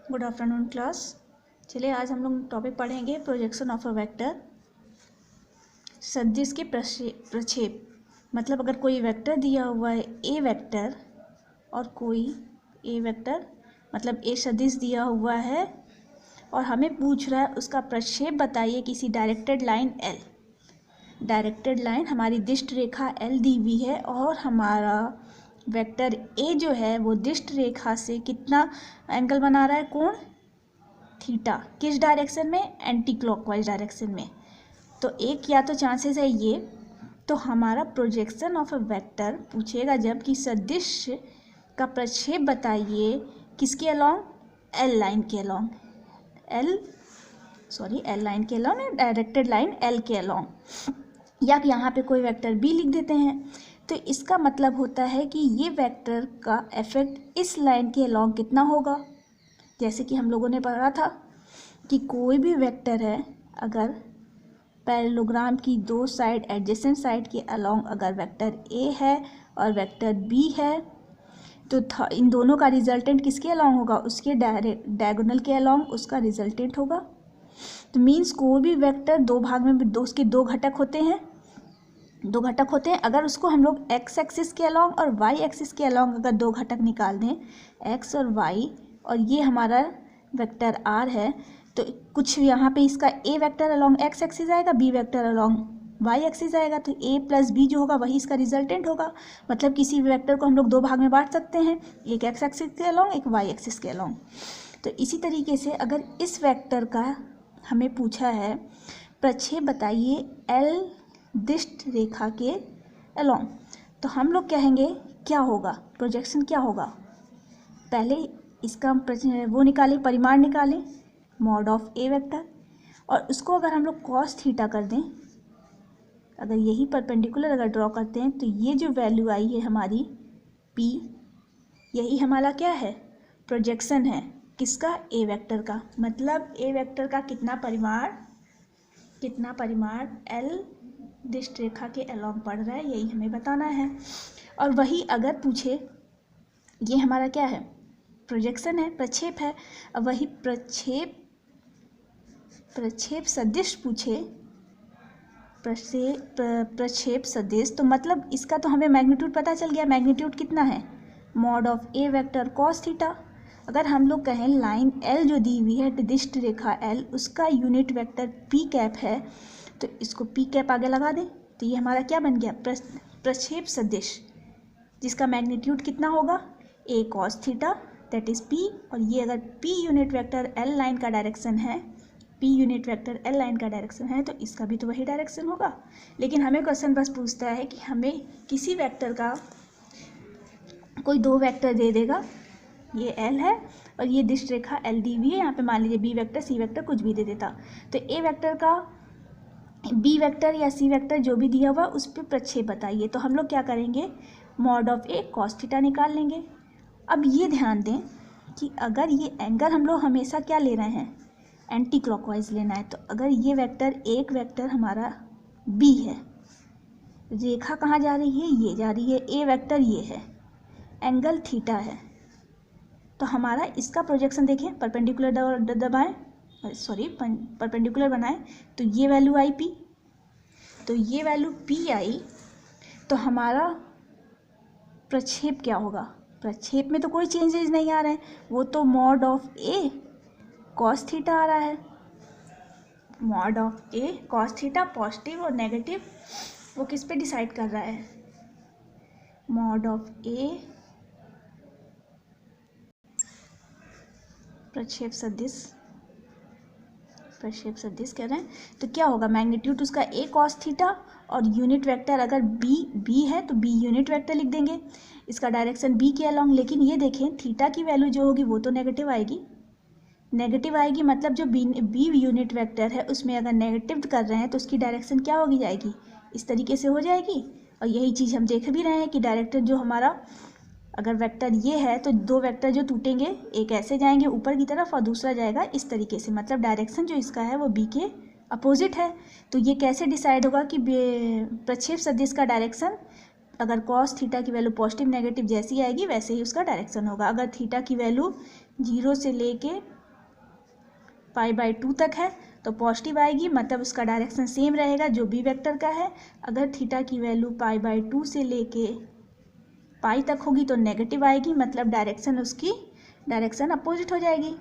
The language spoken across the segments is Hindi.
Good afternoon class. चलिए आज हम लोग टॉपिक पढ़ेंगे प्रोजेक्शन ऑफ अ वेक्टर। सदिश के प्रक्षेप मतलब अगर कोई वेक्टर दिया हुआ है ए वेक्टर और कोई ए वेक्टर मतलब ए सदिश दिया हुआ है और हमें पूछ रहा है उसका प्रक्षेप बताइए किसी directed line L. Directed line हमारी दिष्ट रेखा एल दी हुई है और हमारा वेक्टर ए जो है वो दिष्ट रेखा से कितना एंगल बना रहा है, कोण थीटा। किस डायरेक्शन में? एंटी क्लॉकवाइज डायरेक्शन में। तो एक या तो चांसेस है ये, तो हमारा प्रोजेक्शन ऑफ अ वेक्टर पूछेगा जब कि सदिश का प्रक्षेप बताइए किसके अलोंग? एल लाइन के अलोंग, एल लाइन के अलोंग, डायरेक्टेड लाइन एल के अलोंग। या कि यहाँ पे कोई वेक्टर बी लिख देते हैं। तो इसका मतलब होता है कि ये वेक्टर का इफेक्ट इस लाइन के अलोंग कितना होगा। जैसे कि हम लोगों ने पढ़ा था कि कोई भी वेक्टर है अगर पैरेललोग्राम की दो साइड एडजेसेंट साइड के अलोंग अगर वेक्टर ए है और वेक्टर बी है तो इन दोनों का रिजल्टेंट किसके अलोंग होगा? उसके डायगोनल के अलोंग उसका रिजल्टेंट होगा। तो मीन्स कोई भी वेक्टर दो भाग में उसके दो घटक होते हैं, अगर उसको हम लोग एक्स एक्सिस के अलोंग और वाई एक्सिस के अलोंग अगर दो घटक निकाल दें, एक्स और वाई, और ये हमारा वेक्टर आर है, तो कुछ यहाँ पे इसका A vector along X axis आएगा, B vector along Y axis आएगा, तो ए प्लस बी जो होगा वही इसका रिजल्टेंट होगा। मतलब किसी भी वेक्टर को हम लोग दो भाग में बांट सकते हैं, एक एक्स एक्सिस के अलोंग, एक वाई एक्सिस के अलोंग। तो इसी तरीके से अगर इस वेक्टर का हमें पूछा है प्रक्षेप बताइए एल दिष्ट रेखा के अलोंग, तो हम लोग कहेंगे क्या होगा, प्रोजेक्शन क्या होगा। पहले इसका वो निकालें, परिमाण निकालें, मॉड ऑफ ए वेक्टर, और उसको अगर हम लोग कॉस थीटा कर दें, अगर यही परपेंडिकुलर अगर ड्रॉ करते हैं तो ये जो वैल्यू आई है हमारी पी, यही हमारा क्या है? प्रोजेक्शन है। किसका? ए वेक्टर का। मतलब ए वेक्टर का कितना परिमाण एल दिष्ट रेखा के अलोंग पड़ रहा है, यही हमें बताना है। और वही अगर पूछे, ये हमारा क्या है? प्रोजेक्शन है, प्रक्षेप है। अब वही प्रक्षेप सदिश पूछे, प्रक्षेप सदिश, तो मतलब इसका तो हमें मैग्नीट्यूड पता चल गया। मैग्नीट्यूड कितना है? Mod of A vector cos theta. अगर हम लोग कहें लाइन एल जो दी हुई है दिष्ट रेखा एल, उसका यूनिट वेक्टर पी कैप है, तो इसको पी कैप आगे लगा दें, तो ये हमारा क्या बन गया? प्रक्षेप सदिश, जिसका मैग्नीट्यूड कितना होगा? A cos theta, that is p. और ये अगर p unit vector l line का डायरेक्शन है, तो इसका भी तो वही डायरेक्शन होगा। लेकिन हमें क्वेश्चन बस पूछता है कि हमें किसी वेक्टर का कोई दो वेक्टर दे देगा, ये एल है और ये दिष्ट रेखा एल दी हुई है, यहाँ पे मान लीजिए बी वेक्टर सी वेक्टर कुछ भी दे देता, तो ए वेक्टर का बी वेक्टर या सी वेक्टर जो भी दिया हुआ उस पर प्रक्षेप बताइए। तो हम लोग क्या करेंगे? Mod of a cos theta निकाल लेंगे। अब ये ध्यान दें कि अगर ये एंगल हम लोग हमेशा क्या ले रहे हैं? एंटी क्लॉकवाइज लेना है। तो अगर ये वेक्टर एक वेक्टर हमारा बी है, रेखा कहाँ जा रही है? ये जा रही है, ए वेक्टर ये है, एंगल थीटा है, तो हमारा इसका प्रोजेक्शन देखें, परपेंडिकुलर दबाएं, परपेंडिकुलर बनाएं, तो ये वैल्यू आई पी, तो ये वैल्यू पी आई, तो हमारा प्रक्षेप क्या होगा? प्रक्षेप में तो कोई चेंजेस नहीं आ रहे हैं, वो तो mod of a cos theta आ रहा है। Mod of a cos theta positive और नेगेटिव वो किस पे डिसाइड कर रहा है? मॉड ऑफ ए प्रक्षेप सदिश कह रहे हैं, तो क्या होगा? मैग्नीट्यूड उसका ए कॉस थीटा और यूनिट वेक्टर अगर बी है तो बी यूनिट वेक्टर लिख देंगे, इसका डायरेक्शन बी के अलोंग। लेकिन ये देखें थीटा की वैल्यू जो होगी वो तो नेगेटिव आएगी, मतलब जो बी यूनिट वेक्टर है उसमें अगर नेगेटिव कर रहे हैं तो उसकी डायरेक्शन क्या होगी? जाएगी, इस तरीके से हो जाएगी। और यही चीज़ हम देख भी रहे हैं कि डायरेक्टर जो हमारा अगर वेक्टर ये है तो दो वेक्टर जो टूटेंगे, एक ऐसे जाएंगे ऊपर की तरफ और दूसरा जाएगा इस तरीके से, मतलब डायरेक्शन जो इसका है वो बी के अपोजिट है। तो ये कैसे डिसाइड होगा कि प्रक्षेप सदिश का डायरेक्शन अगर कॉस थीटा की वैल्यू पॉजिटिव नेगेटिव जैसी आएगी वैसे ही उसका डायरेक्शन होगा। अगर थीटा की वैल्यू 0 से लेके π/2 तक है तो पॉजिटिव आएगी, मतलब उसका डायरेक्शन सेम रहेगा जो बी वेक्टर का है। अगर थीटा की वैल्यू π/2 से लेके पाई तक होगी तो नेगेटिव आएगी, मतलब डायरेक्शन उसकी डायरेक्शन अपोजिट हो जाएगी,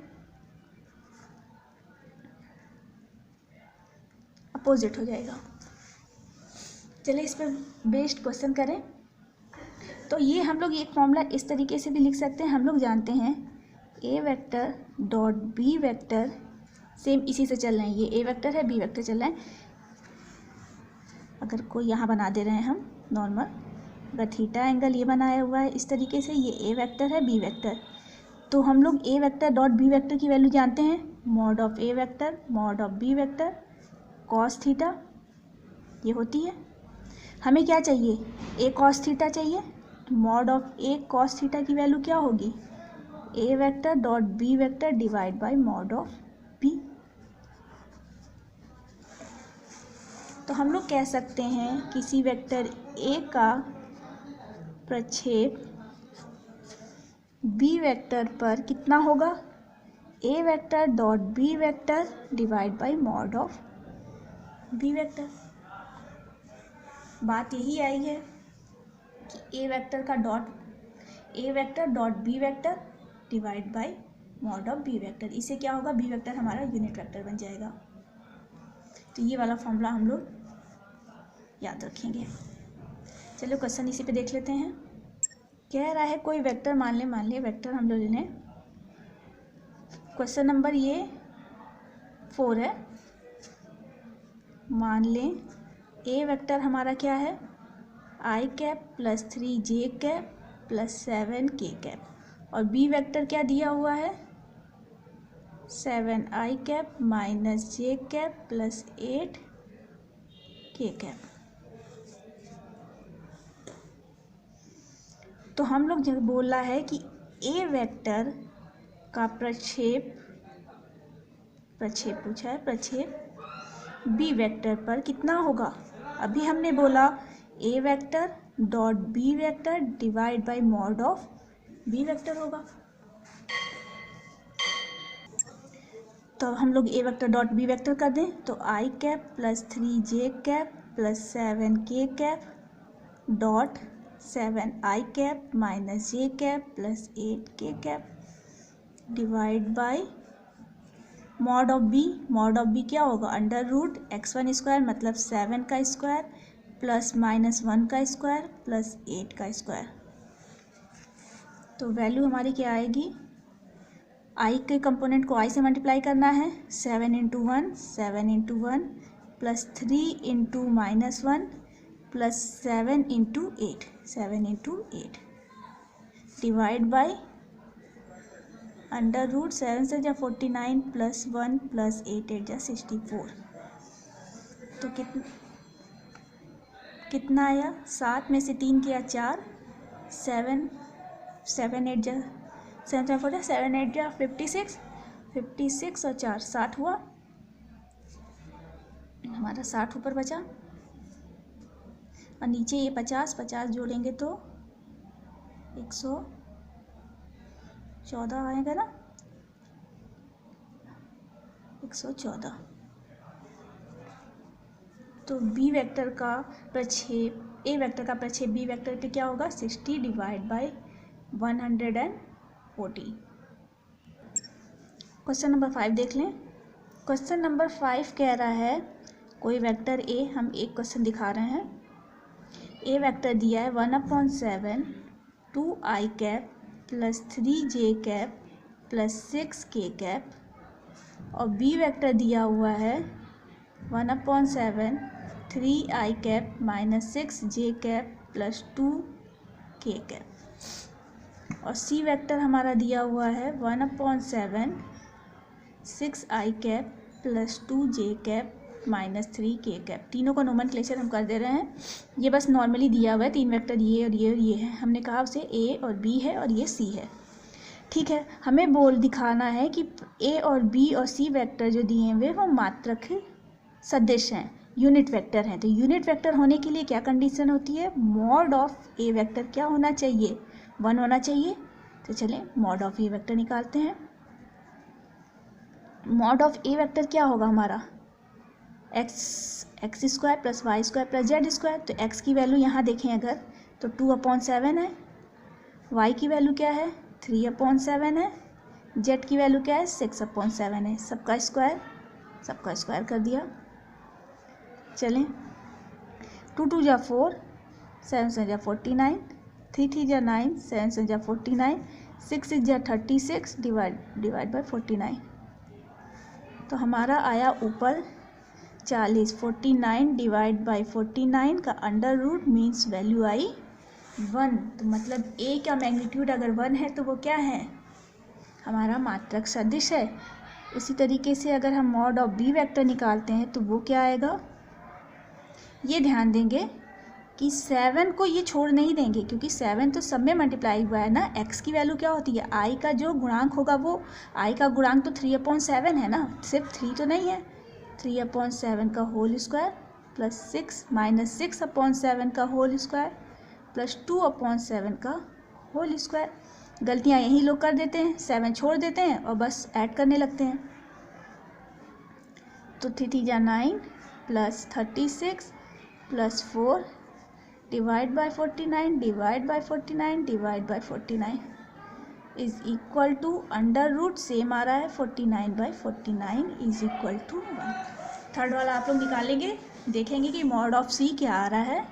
अपोजिट हो जाएगा। चलिए इस पर बेस्ड क्वेश्चन करें। तो ये हम लोग एक फॉर्मूला इस तरीके से भी लिख सकते हैं। हम लोग जानते हैं a vector dot B vector, same इसी से चल रहे हैं, ये ए वेक्टर है, बी वेक्टर चल रहा है। अगर कोई यहाँ बना दे रहे हैं हम नॉर्मल, अगर थीटा एंगल ये बनाया हुआ है इस तरीके से, ये ए वेक्टर है, बी वेक्टर, तो हम लोग ए वेक्टर डॉट बी वेक्टर की वैल्यू जानते हैं, mod of A vector mod of B vector cos theta, ये होती है। हमें क्या चाहिए, ए कॉस थीटा चाहिए, तो mod of a cos theta की वैल्यू क्या होगी, a vector dot B vector divide by mod of b. तो हम लोग कह सकते हैं किसी वेक्टर ए का प्रक्षेप बी वेक्टर पर कितना होगा, a vector dot B vector divide by mod of B vector. बात यही आई है कि a vector dot B vector divide by mod of B vector, इससे क्या होगा, बी वेक्टर हमारा यूनिट वेक्टर बन जाएगा। तो ये वाला फॉर्मूला हम लोग याद रखेंगे। चलो क्वेश्चन इसी पे देख लेते हैं। कह रहा है कोई वेक्टर मान ले वेक्टर हम लोग लें, क्वेश्चन नंबर ये 4 है। मान लें ए वेक्टर हमारा क्या है, i cap plus 3j cap plus 7k cap, और बी वेक्टर क्या दिया हुआ है, 7i cap minus j cap plus 8k cap. तो हम लोग जब बोला है कि ए वेक्टर का प्रक्षेप पूछा है, प्रक्षेप बी वेक्टर पर कितना होगा। अभी हमने बोला a vector dot B vector divide by mod of B vector होगा। तो हम लोग ए वेक्टर डॉट बी वेक्टर कर दें तो i cap plus 3j cap plus 7k cap dot 7i cap minus j cap plus 8k cap divide by mod of b क्या होगा, अंडर रूट x1 स्क्वायर मतलब 7 का स्क्वायर प्लस -1 का स्क्वायर प्लस 8 का स्क्वायर। तो वैल्यू हमारी क्या आएगी, i के कंपोनेंट को i से मल्टीप्लाई करना है, 7 into 1 plus 3 into -1 plus 7 into 8 divide by under root 7 से जा 49 प्लस 1 प्लस 8 जा 64। तो कितना आया, 7 में से 3 किया 4, 7 8 जा 56 और 4 60 हुआ, हमारा 60 ऊपर बचा, और नीचे ये 50 जोड़ेंगे तो 114 आएगा ना, 114। तो बी वेक्टर का प्रक्षेप ए वेक्टर का प्रक्षेप बी वेक्टर पे क्या होगा, 60 डिवाइड बाय 140। क्वेश्चन नंबर 5 देख लें। क्वेश्चन नंबर 5 कह रहा है कोई वेक्टर ए, हम एक क्वेश्चन दिखा रहे हैं, ए वेक्टर दिया है 1/7 2i cap plus 3j cap plus 6k cap, और बी वेक्टर दिया हुआ है 1/7 3i cap minus 6j cap plus 2k cap, और सी वेक्टर हमारा दिया हुआ है 1/7 6i cap plus 2j cap minus 3k cap. तीनों का नोमेनक्लेचर हम कर दे रहे हैं, ये बस नॉर्मली दिया हुआ है, 3 वेक्टर ये और ये और ये है, हमने कहा उसे ए और बी है और ये सी है। ठीक है, हमें दिखाना है कि ए और बी और सी वेक्टर जो दिए हुए वो मात्रक सदिश हैं, यूनिट वेक्टर हैं। तो यूनिट वेक्टर होने के लिए क्या कंडीशन होती है, मॉड ऑफ ए वेक्टर क्या होना चाहिए, 1 होना चाहिए। तो चलें मॉड ऑफ ए वेक्टर निकालते हैं। मॉड ऑफ ए वेक्टर क्या होगा हमारा, X square plus Y square plus Z square. तो एक्स की वैल्यू यहाँ देखें अगर तो 2/7 है, वाई की वैल्यू क्या है 3/7 है, जेड की वैल्यू क्या है 6/7 है। सबका स्क्वायर कर दिया। चलें 2 2 जा 4, 7 7 जा 49, 3 3 जा 9, 7 7 जा 49, 6 6 जा 36 डिवाइड बाय 49। तो हमारा आया ऊपर 40, 49 डिवाइड बाई 49 का अंडर रूट मीन्स वैल्यू आई 1। तो मतलब ए का मैग्नीट्यूड अगर 1 है तो वो क्या है, हमारा मात्रक सदिश है। उसी तरीके से अगर हम मॉड ऑफ बी वेक्टर निकालते हैं तो वो क्या आएगा, ये ध्यान देंगे कि 7 को ये छोड़ नहीं देंगे, क्योंकि 7 तो सब में मल्टीप्लाई हुआ है ना। x की वैल्यू क्या होती है, i का जो गुणांक होगा वो i का गुणांक तो 3/7 है ना, सिर्फ 3 तो नहीं है। 3/7 का होल स्क्वायर प्लस 6 माइनस 6/7 का होल स्क्वायर प्लस 2/7 का होल स्क्वायर। गलतियाँ यही लोग कर देते हैं, 7 छोड़ देते हैं और बस ऐड करने लगते हैं। तो 3 3 जा 9 plus 36 plus 4 divide by 49 divide by 49 divide by 49 is equal to under root same आ रहा है 49/49 इज इक्वल टू 1। थर्ड वाला आप लोग निकालेंगे, देखेंगे कि मॉड ऑफ सी क्या आ रहा है।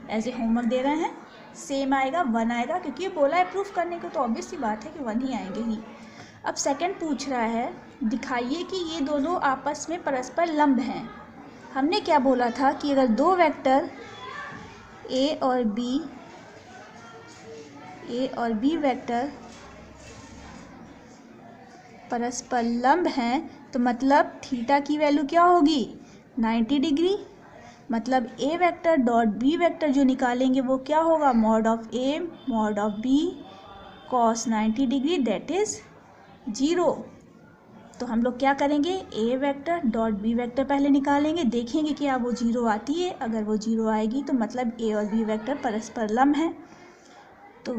ऐसे होमवर्क दे रहे हैं, सेम आएगा 1 आएगा, क्योंकि ये बोला है प्रूफ करने को, तो ऑब्वियस सी बात है कि 1 ही आएंगे ही। अब सेकंड पूछ रहा है, दिखाइए कि ये दोनों आपस में परस्पर लंब हैं। हमने क्या बोला था कि अगर दो वेक्टर ए और बी वेक्टर परस्पर लंब हैं तो मतलब थीटा की वैल्यू क्या होगी 90 डिग्री। मतलब A vector dot B vector जो निकालेंगे वो क्या होगा, mod of A mod of B cos 90 degree that is 0। तो हम लोग क्या करेंगे, A vector dot B vector पहले निकालेंगे, देखेंगे क्या वो 0 आती है। अगर वो 0 आएगी तो मतलब ए और बी वेक्टर परस्पर लंब हैं। तो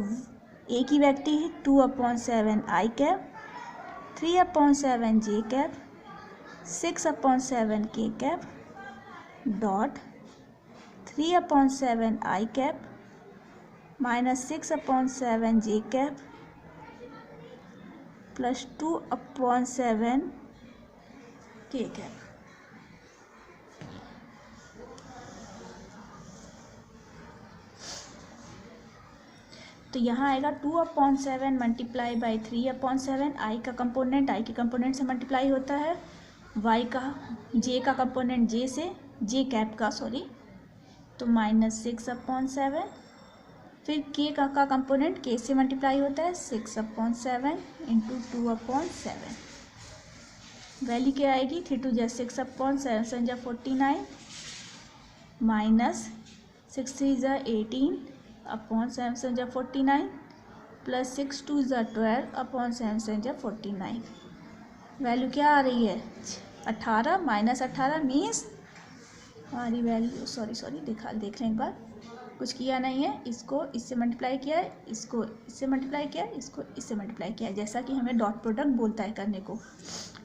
ए की वैल्यू है 2/7 आई कैप, 3/7 जे कैप, 6/7 के कैप डॉट 3/7 आई कैप माइनस 6/7 जे कैप प्लस 2/7 के कैप। तो यहाँ आएगा 2/7 मल्टीप्लाई बाई 3/7। आई का कंपोनेंट आई के कंपोनेंट से मल्टीप्लाई होता है, वाई का जे का कंपोनेंट जे से, जे कैप का सॉरी, तो माइनस 6/7। फिर के का कंपोनेंट के से मल्टीप्लाई होता है 6/7 इंटू 2/7। वैल्यू क्या आएगी 3 2 जा 6/7 7 जा 49 माइनस 6 3 जा 18/7 7 जा 49 प्लस 6 2 जा 12/7 7 जा 49। वैल्यू क्या आ रही है 18 माइनस 18 मीन्स हमारी वैल्यू सॉरी देख लें एक बार, कुछ किया नहीं है, इसको इससे मल्टीप्लाई किया है, इसको इससे मल्टीप्लाई किया है, इसको इससे मल्टीप्लाई किया है, जैसा कि हमें डॉट प्रोडक्ट बोलता है करने को।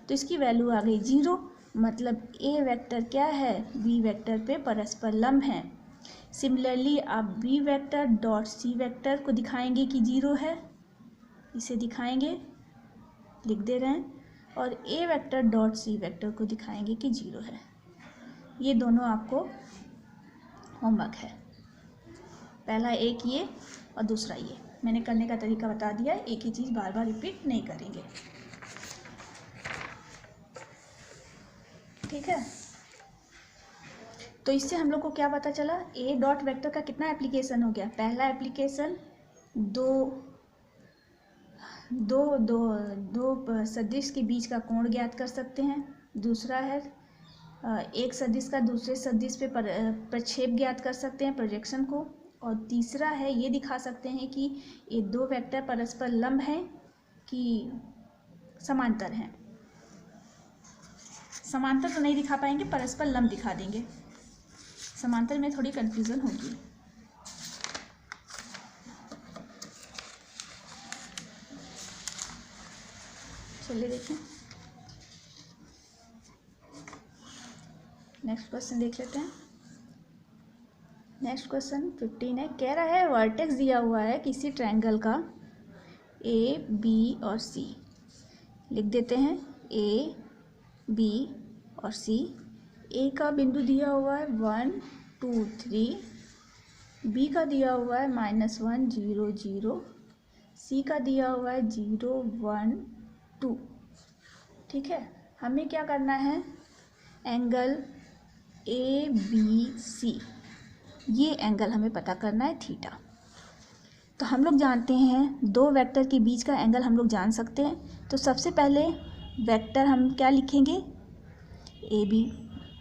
तो इसकी वैल्यू आ गई 0। मतलब ए वेक्टर क्या है बी वेक्टर पे परस्पर लंब है। सिमिलरली आप B vector dot C vector को दिखाएंगे कि 0 है, इसे दिखाएंगे लिख दे रहे हैं, और ए वेक्टर डॉट सी वेक्टर को दिखाएंगे कि 0 है। ये दोनों आपको होमवर्क है, पहला एक ये और दूसरा ये। मैंने करने का तरीका बता दिया, एक ही चीज़ बार बार रिपीट नहीं करेंगे, ठीक है। तो इससे हम लोग को क्या पता चला, ए डॉट वेक्टर का कितना एप्लीकेशन हो गया। पहला एप्लीकेशन दो सदिश के बीच का कोण ज्ञात कर सकते हैं। दूसरा है एक सदिश का दूसरे सदिश पे प्रक्षेप ज्ञात कर सकते हैं, प्रोजेक्शन को। और तीसरा है ये दिखा सकते हैं कि ये दो वेक्टर परस्पर लंब हैं कि समांतर हैं। समांतर तो नहीं दिखा पाएंगे, परस्पर लंब दिखा देंगे, समांतर में थोड़ी कंफ्यूजन होगी। चलिए देखें, नेक्स्ट क्वेश्चन देख लेते हैं। नेक्स्ट क्वेश्चन 15 है, कह रहा है वर्टेक्स दिया हुआ है किसी ट्रायंगल का ए बी और सी। लिख देते हैं ए बी और सी। ए का बिंदु दिया हुआ है 1 2 3, बी का दिया हुआ है -1 0 0, सी का दिया हुआ है 0 1 2। ठीक है, हमें क्या करना है, एंगल ए बी सी, ये एंगल हमें पता करना है थीटा। तो हम लोग जानते हैं दो वेक्टर के बीच का एंगल हम लोग जान सकते हैं। तो सबसे पहले वेक्टर हम क्या लिखेंगे, A B.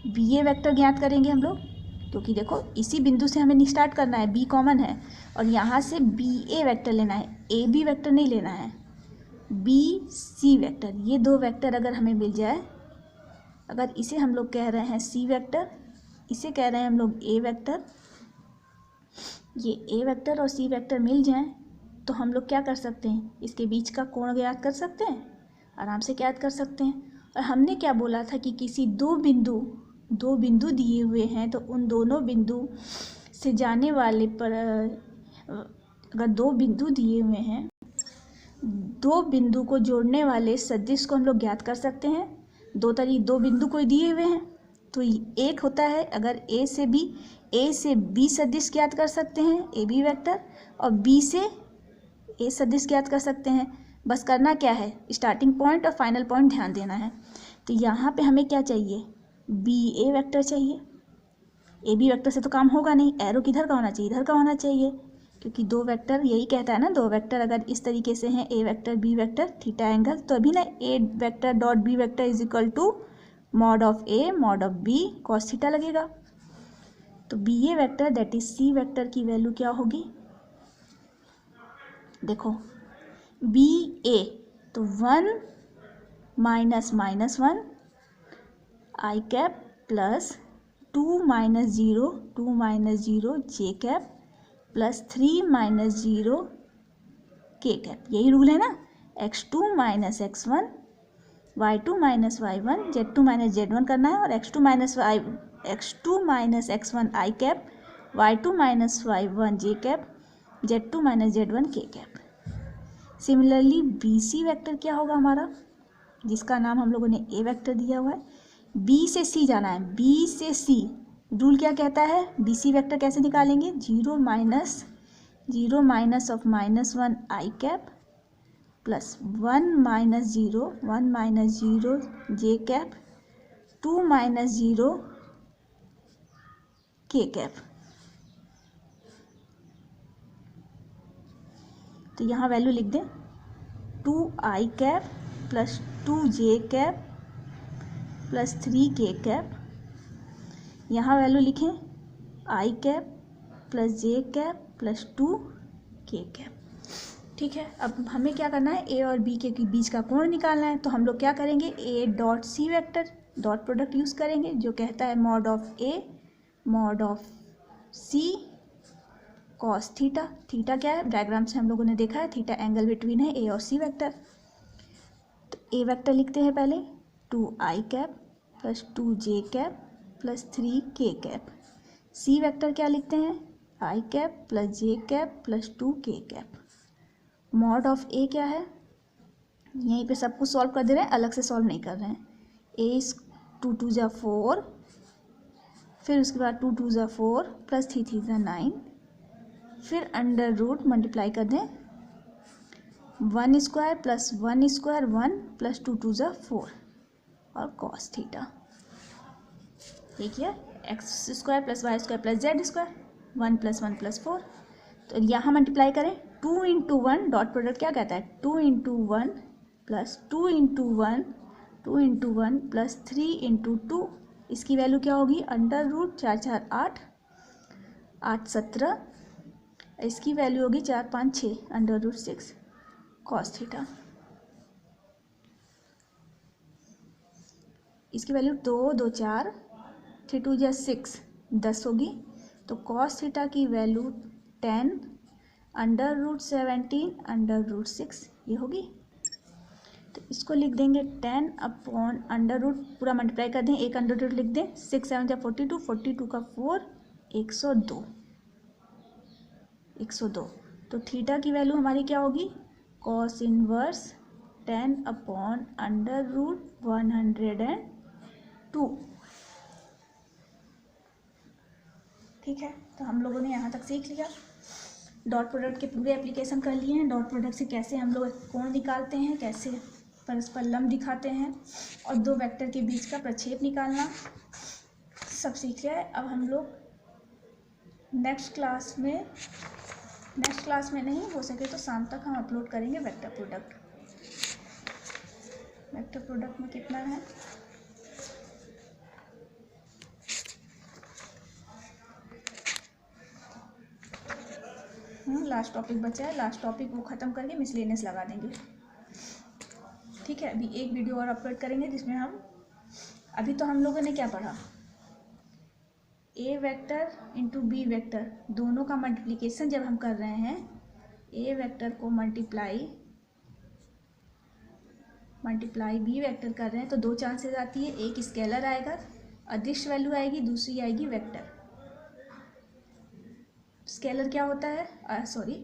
B A vector ज्ञात करेंगे हम लोग, क्योंकि देखो इसी बिंदु से हमें स्टार्ट करना है, बी कॉमन है और यहाँ से बी ए वेक्टर लेना है, ए बी वेक्टर नहीं लेना है। बी सी वेक्टर, ये दो वेक्टर अगर हमें मिल जाए, अगर इसे हम लोग कह रहे हैं सी वेक्टर, इसे कह रहे हैं हम लोग ए वेक्टर, ये ए वेक्टर और सी वेक्टर मिल जाएं तो हम लोग क्या कर सकते हैं, इसके बीच का कोण ज्ञात कर सकते हैं, आराम से ज्ञात कर सकते हैं। और हमने क्या बोला था कि किसी दो बिंदु दिए हुए हैं तो उन दोनों बिंदु से जाने वाले पर, अगर दो बिंदु दिए हुए हैं, दो बिंदु को जोड़ने वाले सदिश को हम लोग ज्ञात कर सकते हैं। दो बिंदु कोई दिए हुए हैं तो एक होता है, अगर ए से बी सदिश ज्ञात कर सकते हैं ए बी वेक्टर, और बी से ए सदिश ज्ञात कर सकते हैं। बस करना क्या है, स्टार्टिंग पॉइंट और फाइनल पॉइंट ध्यान देना है। तो यहाँ पे हमें क्या चाहिए, बी ए वेक्टर चाहिए। ए बी वेक्टर से तो काम होगा नहीं, एरो किधर का होना चाहिए, इधर का होना चाहिए, क्योंकि दो वेक्टर यही कहता है ना, दो वेक्टर अगर इस तरीके से हैं, a vector b vector theta angle, तो अभी ना a vector dot B vector is equal to mod of A mod of B cos theta लगेगा। तो b A vector that is c vector की वैल्यू क्या होगी, देखो बी ए तो 1 -1 i cap plus 2 -0 j cap plus 3 -0 के कैप, यही रूल है ना, x2 - x1 y2 - y1 z2 - z1 करना है, और x2 - x1 आई कैप, y2 - y1 जे कैप, z2 - z1 के cap. Similarly B C vector क्या होगा हमारा, जिसका नाम हम लोगों ने ए वेक्टर दिया हुआ है, बी से सी जाना है, बी से सी रूल क्या कहता है, बी सी वेक्टर कैसे निकालेंगे, 0 minus of -1 i cap plus 1 -0 j cap 2 -0 के कैप। तो यहाँ वैल्यू लिख दें 2 आई कैप प्लस 2 जे कैप प्लस 3 के कैप। यहाँ वैल्यू लिखें आई कैप प्लस जे कैप प्लस 2 के कैप। ठीक है, अब हमें क्या करना है, ए और बी के बीच का कोण निकालना है। तो हम लोग क्या करेंगे, A dot C vector dot product use करेंगे, जो कहता है mod of A mod of C cos theta. Theta क्या है, डायग्राम से हम लोगों ने देखा है, थीटा एंगल बिटवीन है ए और सी वेक्टर। तो ए वेक्टर लिखते हैं पहले 2 आई कैप प्लस 2 जे कैप प्लस 3 के कैप। सी वेक्टर क्या लिखते हैं, आई कैप प्लस जे कैप प्लस 2 के कैप। मॉड ऑफ ए क्या है, यहीं पे सब कुछ सॉल्व कर दे रहे हैं, अलग से सॉल्व नहीं कर रहे हैं। ए इज 2 2 ज़ा 4, फिर उसके बाद 2 2 ज़ा 4 प्लस 3 3 ज़ा 9, फिर अंडर रूट मल्टीप्लाई कर दें 1 स्क्वायर प्लस 1 स्क्वायर 1 प्लस 2 2 ज़ा 4 और कॉस थीटा। ठीक है, X square plus Y square plus Z square 1 + 1 + 4। तो यहाँ मल्टीप्लाई करें 2 × 1 डॉट प्रोडक्ट क्या कहता है, 2 × 1 प्लस 2 × 1 2 × 1 प्लस 3 × 2, इसकी वैल्यू क्या होगी, अंडर रूट 4 4 8 8 17, इसकी वैल्यू होगी 4 5 6 अंडर रूट 6 कॉस थीटा। इसकी वैल्यू 2 2 4 3 2 = 6 10 होगी। तो कॉस थीटा की value 10 under root 17 under root 6 ये होगी। तो इसको लिख देंगे 10 अपॉन अंडर रूट, पूरा मल्टीप्लाई कर दें, एक अंडर रूट लिख दें, 6 7 जा 42, 42 का 4, 102, 102। तो थीटा की वैल्यू हमारी क्या होगी, cos inverse 10 upon under root 102। ठीक है, तो हम लोगों ने यहाँ तक सीख लिया। डॉट प्रोडक्ट के पूरे एप्लीकेशन कर लिए हैं। डॉट प्रोडक्ट से कैसे हम लोग कोण निकालते हैं, कैसे परस्पर लंब दिखाते हैं, और दो वेक्टर के बीच का प्रक्षेप निकालना, सब सीख लिया है। अब हम लोग नेक्स्ट क्लास में नहीं हो सके तो शाम तक हम अपलोड करेंगे वेक्टर प्रोडक्ट। वेक्टर प्रोडक्ट में कितना है, लास्ट टॉपिक बचा है, लास्ट टॉपिक वो ख़त्म करके मिसलेनियस लगा देंगे। ठीक है, अभी एक वीडियो और अपलोड करेंगे जिसमें हम, अभी तो हम लोगों ने क्या पढ़ा, ए वेक्टर इंटू बी वेक्टर, दोनों का मल्टीप्लिकेशन जब हम कर रहे हैं, ए वेक्टर को मल्टीप्लाई बी वेक्टर कर रहे हैं, तो दो चांसेस आती है, एक स्केलर आएगा, अदिश वैल्यू आएगी, दूसरी आएगी वेक्टर। स्केलर क्या होता है,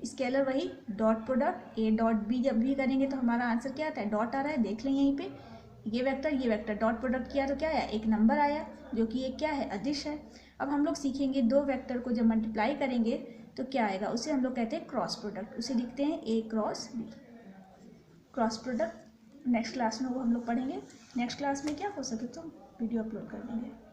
स्केलर वही dot product A dot B, जब भी करेंगे तो हमारा आंसर क्या आता है, डॉट आ रहा है, देख लें यहीं पे, ये वेक्टर डॉट प्रोडक्ट किया तो क्या आया, एक नंबर आया, जो कि एक क्या है, अदिश है। अब हम लोग सीखेंगे दो वेक्टर को जब मल्टीप्लाई करेंगे तो क्या आएगा, उसे हम लोग कहते हैं क्रॉस प्रोडक्ट, उसे लिखते हैं a cross b, cross product. Next class में वो हम लोग पढ़ेंगे। नेक्स्ट क्लास में क्या हो सके तो वीडियो अपलोड कर देंगे।